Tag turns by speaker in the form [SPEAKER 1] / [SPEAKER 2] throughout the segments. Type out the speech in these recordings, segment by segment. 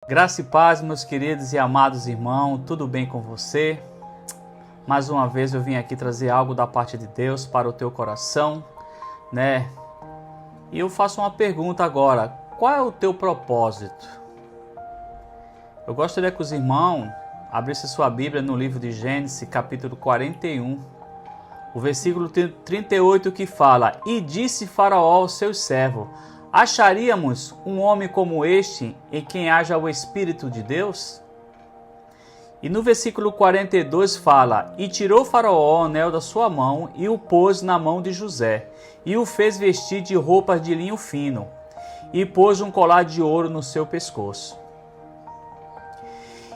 [SPEAKER 1] Graça e paz, meus queridos e amados irmãos, tudo bem com você? Mais uma vez eu vim aqui trazer algo da parte de Deus para o teu coração, né? E eu faço uma pergunta agora: qual é o teu propósito? Eu gostaria que os irmãos abrissem sua Bíblia no livro de Gênesis, capítulo 41, o versículo 38, que fala: E disse Faraó aos seus servos: Acharíamos um homem como este em quem haja o Espírito de Deus? E no versículo 42 fala: E tirou Faraó o anel da sua mão e o pôs na mão de José, e o fez vestir de roupas de linho fino, e pôs um colar de ouro no seu pescoço.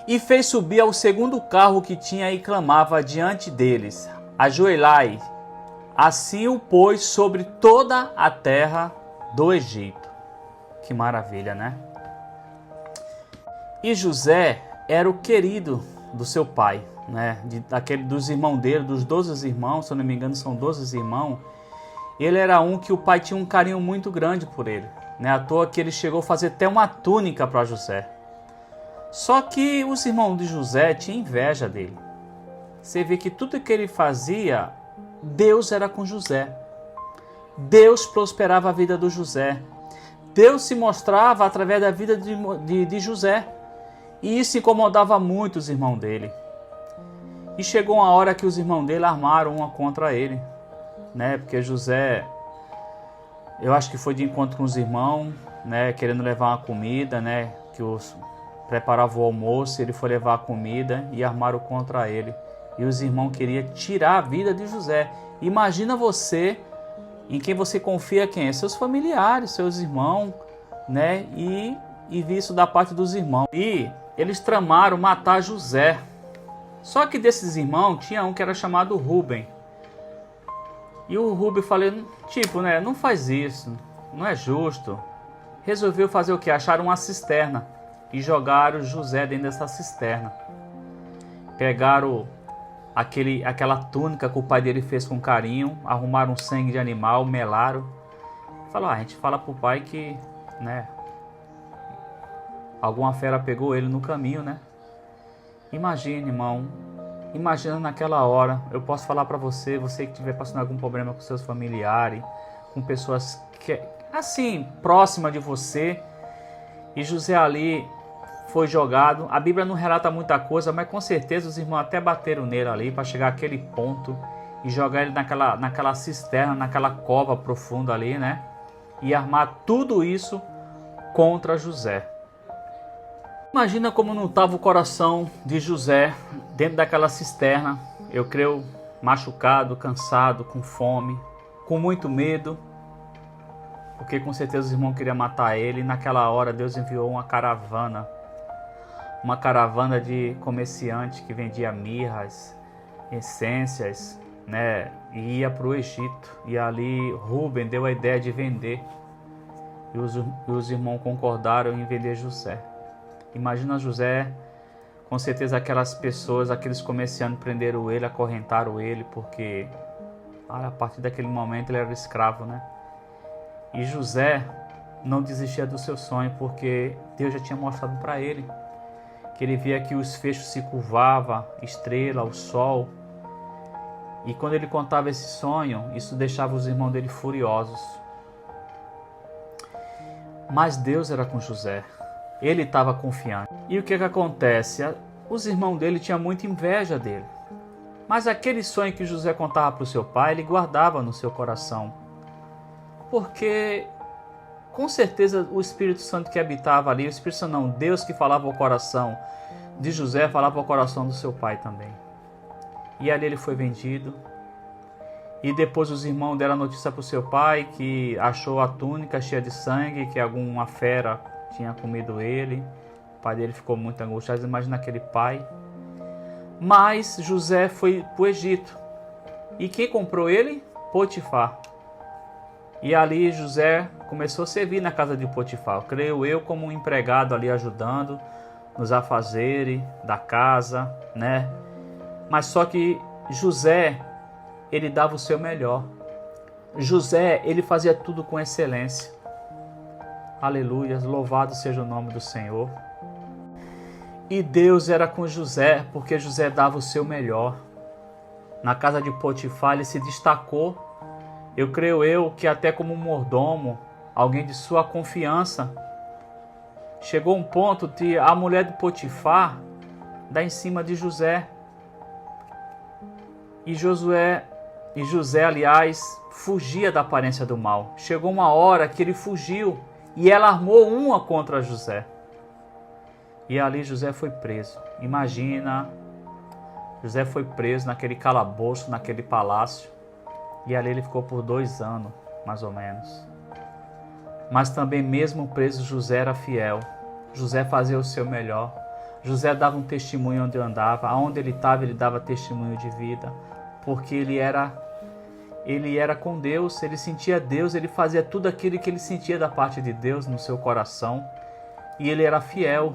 [SPEAKER 1] E fez subir ao segundo carro que tinha e clamava diante deles: Ajoelhai. Assim o pôs sobre toda a terra do Egito. Que maravilha, né? E José era o querido do seu pai, né? Dos irmãos dele, dos 12 irmãos, se eu não me engano são 12 irmãos. Ele era um que o pai tinha um carinho muito grande por ele, né? À toa que ele chegou a fazer até uma túnica para José. Só que os irmãos de José tinham inveja dele. Você vê que tudo que ele fazia, Deus era com José. Deus prosperava a vida do José. Deus se mostrava através da vida de José. E isso incomodava muito os irmãos dele. E chegou uma hora que os irmãos dele armaram uma contra ele, né? Porque José, eu acho que foi de encontro com os irmãos, né? Querendo levar uma comida, né? Que preparava o almoço, ele foi levar a comida e armaram contra ele. E os irmãos queriam tirar a vida de José. Imagina você, em quem você confia, quem? Seus familiares, seus irmãos, né? E vi isso da parte dos irmãos. E eles tramaram matar José. Só que desses irmãos tinha um que era chamado Rubem. E o Rubem falou, né? Não faz isso, não é justo. Resolveu fazer o que? Acharam uma cisterna e jogaram José dentro dessa cisterna. Pegaram aquela túnica que o pai dele fez com carinho, arrumaram sangue de animal, melaram. Falaram, a gente fala pro pai que, né, alguma fera pegou ele no caminho, né? Imagine, irmão, imagina naquela hora, eu posso falar para você que estiver passando algum problema com seus familiares, com pessoas que, assim, próxima de você, e José ali foi jogado. A Bíblia não relata muita coisa, mas com certeza os irmãos até bateram nele ali para chegar àquele ponto e jogar ele naquela cisterna, naquela cova profunda ali, né? E armar tudo isso contra José. Imagina como não estava o coração de José dentro daquela cisterna, eu creio, machucado, cansado, com fome, com muito medo, porque com certeza os irmãos queriam matar ele. E naquela hora Deus enviou uma caravana de comerciantes que vendia mirras, essências, né? E ia para o Egito. E ali Rubem deu a ideia de vender. E os irmãos concordaram em vender José. Imagina José, com certeza aquelas pessoas, aqueles comerciantes prenderam ele, acorrentaram ele, porque a partir daquele momento ele era escravo, né? E José não desistia do seu sonho, porque Deus já tinha mostrado para ele que ele via que os feixes se curvavam, estrela, o sol. E quando ele contava esse sonho, isso deixava os irmãos dele furiosos. Mas Deus era com José. Ele estava confiante. E o que acontece? Os irmãos dele tinham muita inveja dele. Mas aquele sonho que José contava para o seu pai, ele guardava no seu coração. Porque com certeza o Espírito Santo que habitava ali, o Espírito Santo não, Deus que falava ao coração de José, falava ao coração do seu pai também. E ali ele foi vendido. E depois os irmãos deram a notícia para o seu pai que achou a túnica cheia de sangue, que alguma fera tinha comido ele. O pai dele ficou muito angustiado. Imagina aquele pai. Mas José foi para o Egito. E quem comprou ele? Potifar. E ali José começou a servir na casa de Potifar. Creio eu, como um empregado ali ajudando nos afazeres da casa, né? Mas só que José, ele dava o seu melhor. José, ele fazia tudo com excelência. Aleluia, louvado seja o nome do Senhor. E Deus era com José, porque José dava o seu melhor. Na casa de Potifar ele se destacou. Eu creio que até como mordomo, alguém de sua confiança. Chegou um ponto de a mulher de Potifar dar em cima de José. E José, aliás, fugia da aparência do mal. Chegou uma hora que ele fugiu e ela armou uma contra José. E ali José foi preso. Imagina, José foi preso naquele calabouço, naquele palácio. E ali ele ficou por 2 anos, mais ou menos. Mas também mesmo preso, José era fiel. José fazia o seu melhor. José dava um testemunho onde andava. Aonde ele estava, ele dava testemunho de vida. Porque ele era com Deus, ele sentia Deus, ele fazia tudo aquilo que ele sentia da parte de Deus no seu coração. E ele era fiel.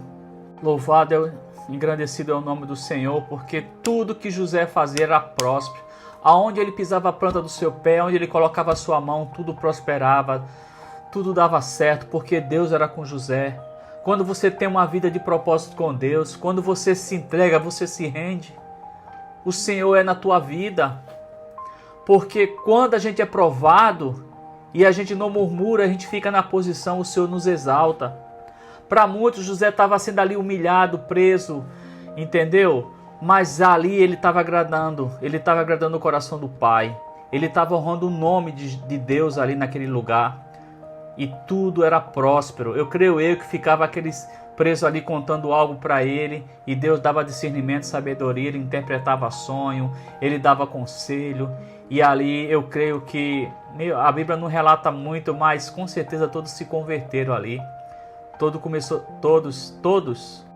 [SPEAKER 1] Louvado e engrandecido é o nome do Senhor, porque tudo que José fazia era próspero. Aonde ele pisava a planta do seu pé, onde ele colocava a sua mão, tudo prosperava, tudo dava certo, porque Deus era com José. Quando você tem uma vida de propósito com Deus, quando você se entrega, você se rende, o Senhor é na tua vida. Porque quando a gente é provado e a gente não murmura, a gente fica na posição, o Senhor nos exalta. Para muitos, José estava sendo ali humilhado, preso, entendeu? Mas ali ele estava agradando o coração do Pai. Ele estava honrando o nome de Deus ali naquele lugar. E tudo era próspero. Eu creio que ficava aqueles presos ali contando algo para ele. E Deus dava discernimento, sabedoria, ele interpretava sonho, ele dava conselho. E ali eu creio que, a Bíblia não relata muito, mas com certeza todos se converteram ali. Todos.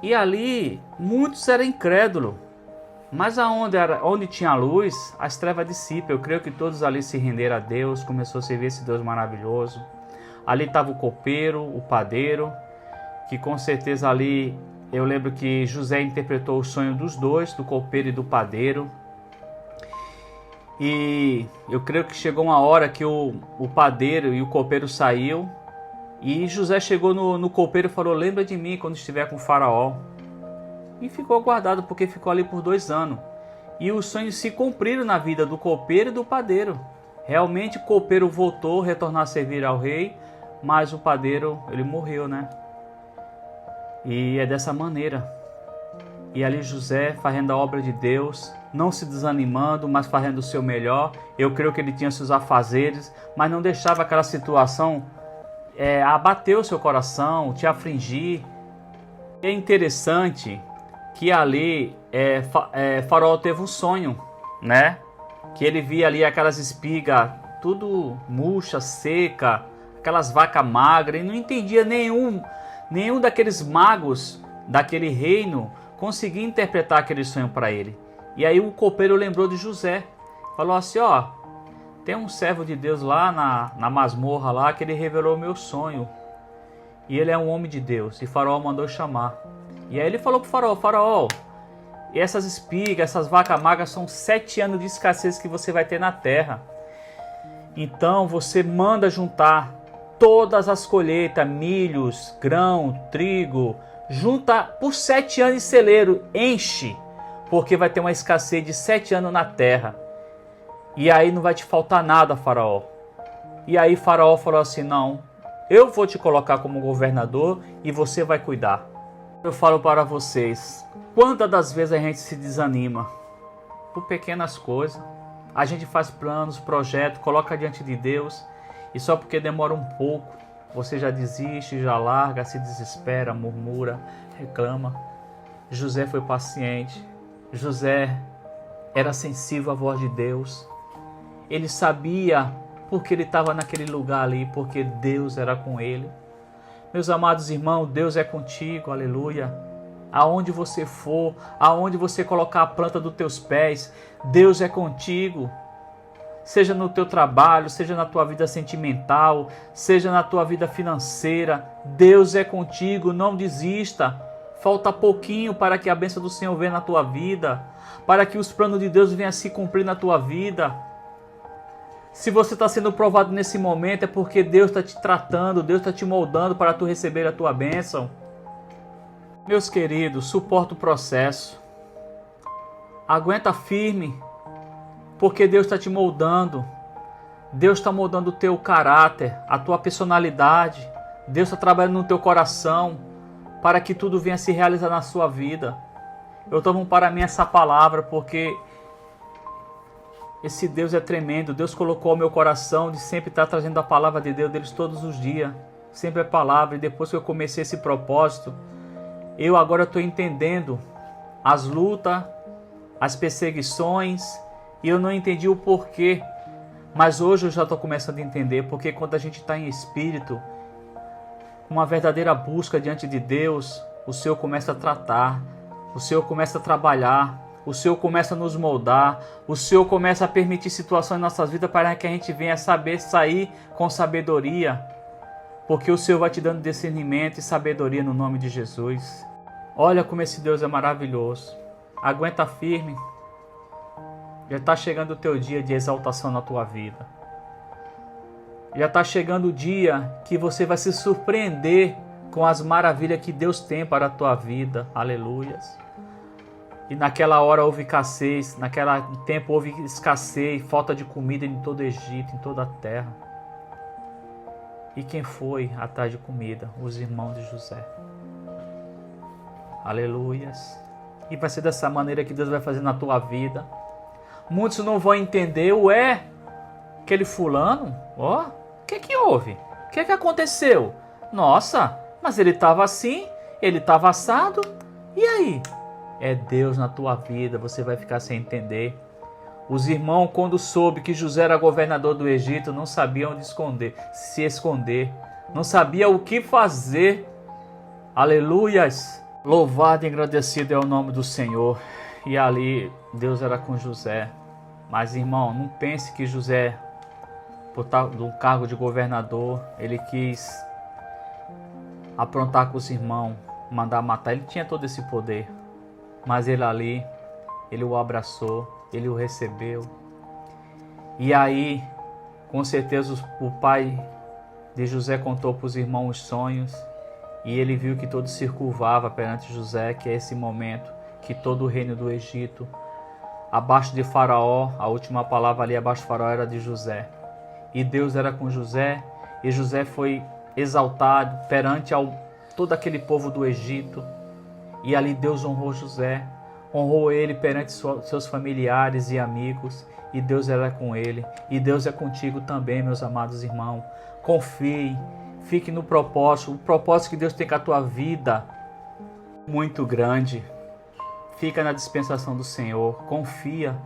[SPEAKER 1] E ali, muitos eram incrédulos. Mas onde tinha luz, as trevas dissipam. Eu creio que todos ali se renderam a Deus, começou a servir esse Deus maravilhoso. Ali estava o copeiro, o padeiro, que com certeza ali, eu lembro que José interpretou o sonho dos dois, do copeiro e do padeiro. E eu creio que chegou uma hora que o padeiro e o copeiro saiu. E José chegou no copeiro e falou: lembra de mim quando estiver com o faraó. E ficou guardado, porque ficou ali por 2 anos. E os sonhos se cumpriram na vida do copeiro e do padeiro. Realmente o copeiro voltou a retornar a servir ao rei, mas o padeiro, ele morreu, né? E é dessa maneira. E ali José fazendo a obra de Deus, não se desanimando, mas fazendo o seu melhor. Eu creio que ele tinha seus afazeres, mas não deixava aquela situação abater o seu coração, te afligir. É interessante que ali Faraó teve um sonho, né? Que ele via ali aquelas espigas tudo murcha, seca, aquelas vacas magras, e não entendia nenhum daqueles magos daquele reino conseguia interpretar aquele sonho para ele. E aí o copeiro lembrou de José, falou assim: tem um servo de Deus lá na masmorra lá, que ele revelou o meu sonho. E ele é um homem de Deus. E Faraó mandou chamar. E aí ele falou para o Faraó, essas espigas, essas vacas magras são 7 anos de escassez que você vai ter na terra. Então você manda juntar todas as colheitas, milhos, grão, trigo, junta por 7 anos em celeiro, enche, porque vai ter uma escassez de 7 anos na terra. E aí não vai te faltar nada, Faraó. E aí Faraó falou assim: não, eu vou te colocar como governador e você vai cuidar. Eu falo para vocês, quantas das vezes a gente se desanima por pequenas coisas. A gente faz planos, projetos, coloca diante de Deus, e só porque demora um pouco, você já desiste, já larga, se desespera, murmura, reclama. José foi paciente. José era sensível à voz de Deus. Ele sabia porque ele estava naquele lugar ali, porque Deus era com ele. Meus amados irmãos, Deus é contigo, aleluia. Aonde você for, aonde você colocar a planta dos teus pés, Deus é contigo. Seja no teu trabalho, seja na tua vida sentimental, seja na tua vida financeira, Deus é contigo, não desista. Falta pouquinho para que a bênção do Senhor venha na tua vida, para que os planos de Deus venham a se cumprir na tua vida. Se você está sendo provado nesse momento, é porque Deus está te tratando, Deus está te moldando para tu receber a tua bênção. Meus queridos, suporta o processo. Aguenta firme, porque Deus está te moldando. Deus está moldando o teu caráter, a tua personalidade. Deus está trabalhando no teu coração para que tudo venha se realizar na sua vida. Eu tomo para mim essa palavra porque esse Deus é tremendo. Deus colocou ao meu coração de sempre estar trazendo a palavra de Deus deles todos os dias. Sempre é palavra. E depois que eu comecei esse propósito, eu agora estou entendendo as lutas, as perseguições, e eu não entendi o porquê. Mas hoje eu já estou começando a entender, porque quando a gente está em espírito, uma verdadeira busca diante de Deus, o Senhor começa a tratar, o Senhor começa a trabalhar, o Senhor começa a nos moldar, o Senhor começa a permitir situações em nossas vidas para que a gente venha saber sair com sabedoria, porque o Senhor vai te dando discernimento e sabedoria no nome de Jesus. Olha como esse Deus é maravilhoso. Aguenta firme. Já está chegando o teu dia de exaltação na tua vida. Já está chegando o dia que você vai se surpreender com as maravilhas que Deus tem para a tua vida. Aleluias. E naquela hora houve escassez, naquele tempo houve escassez, falta de comida em todo o Egito, em toda a terra. E quem foi atrás de comida? Os irmãos de José. Aleluias. E vai ser dessa maneira que Deus vai fazer na tua vida. Muitos não vão entender, ué, aquele fulano, ó, o que houve? O que aconteceu? Nossa, mas ele estava assim, ele estava assado, e aí? É Deus na tua vida, você vai ficar sem entender. Os irmãos, quando soube que José era governador do Egito, não sabiam onde se esconder, não sabiam o que fazer. Aleluias! Louvado e agradecido é o nome do Senhor. E ali Deus era com José. Mas irmão, não pense que José, por estar no cargo de governador, ele quis aprontar com os irmãos, mandar matar. Ele tinha todo esse poder. Mas ele ali, ele o abraçou, ele o recebeu. E aí, com certeza o pai de José contou para os irmãos os sonhos. E ele viu que todo se curvava perante José, que é esse momento que todo o reino do Egito, abaixo de Faraó, a última palavra ali abaixo de Faraó era de José. E Deus era com José, e José foi exaltado perante todo aquele povo do Egito. E ali Deus honrou José, honrou ele perante seus familiares e amigos, e Deus era com ele. E Deus é contigo também, meus amados irmãos. Confie, fique no propósito, o propósito que Deus tem com a tua vida, muito grande. Fica na dispensação do Senhor, confia.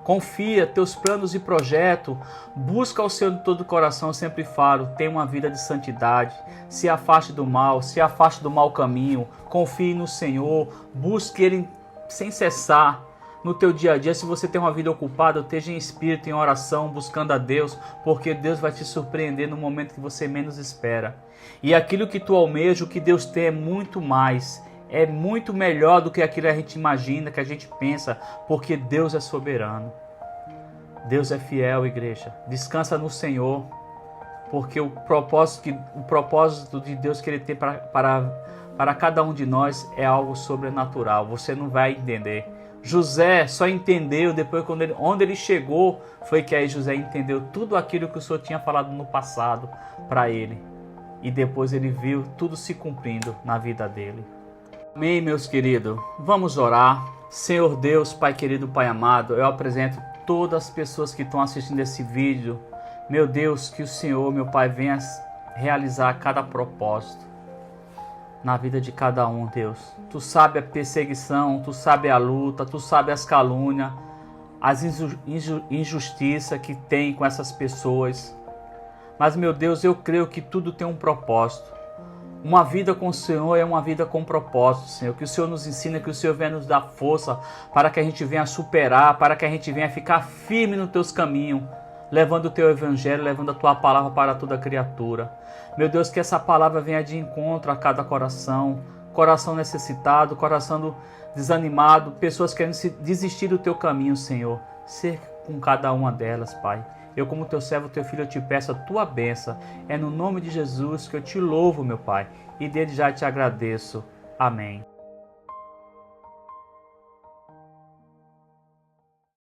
[SPEAKER 1] Confia, teus planos e projetos, busca o Senhor de todo o coração, eu sempre falo, tenha uma vida de santidade, se afaste do mal, se afaste do mau caminho, confie no Senhor, busque Ele sem cessar no teu dia a dia. Se você tem uma vida ocupada, esteja em espírito, em oração, buscando a Deus, porque Deus vai te surpreender no momento que você menos espera. E aquilo que tu almeja, o que Deus tem é muito mais, é muito melhor do que aquilo que a gente imagina, que a gente pensa, porque Deus é soberano. Deus é fiel, igreja. Descansa no Senhor, porque o propósito de Deus que Ele tem para cada um de nós é algo sobrenatural. Você não vai entender. José só entendeu depois, onde ele chegou, foi que aí José entendeu tudo aquilo que o Senhor tinha falado no passado para ele. E depois ele viu tudo se cumprindo na vida dele. Amém, meus queridos? Vamos orar. Senhor Deus, Pai querido, Pai amado, eu apresento todas as pessoas que estão assistindo esse vídeo. Meu Deus, que o Senhor, meu Pai, venha realizar cada propósito na vida de cada um, Deus. Tu sabe a perseguição, Tu sabe a luta, Tu sabe as calúnias, as injustiças que tem com essas pessoas. Mas, meu Deus, eu creio que tudo tem um propósito. Uma vida com o Senhor é uma vida com propósito, Senhor. Que o Senhor nos ensina, que o Senhor venha nos dar força para que a gente venha superar, para que a gente venha ficar firme nos Teus caminhos, levando o Teu Evangelho, levando a Tua palavra para toda criatura. Meu Deus, que essa palavra venha de encontro a cada coração, coração necessitado, coração desanimado, pessoas querendo desistir do Teu caminho, Senhor. Ser com cada uma delas, Pai. Eu, como Teu servo, Teu filho, eu te peço a Tua bênção. É no nome de Jesus que eu te louvo, meu Pai, e desde já te agradeço. Amém.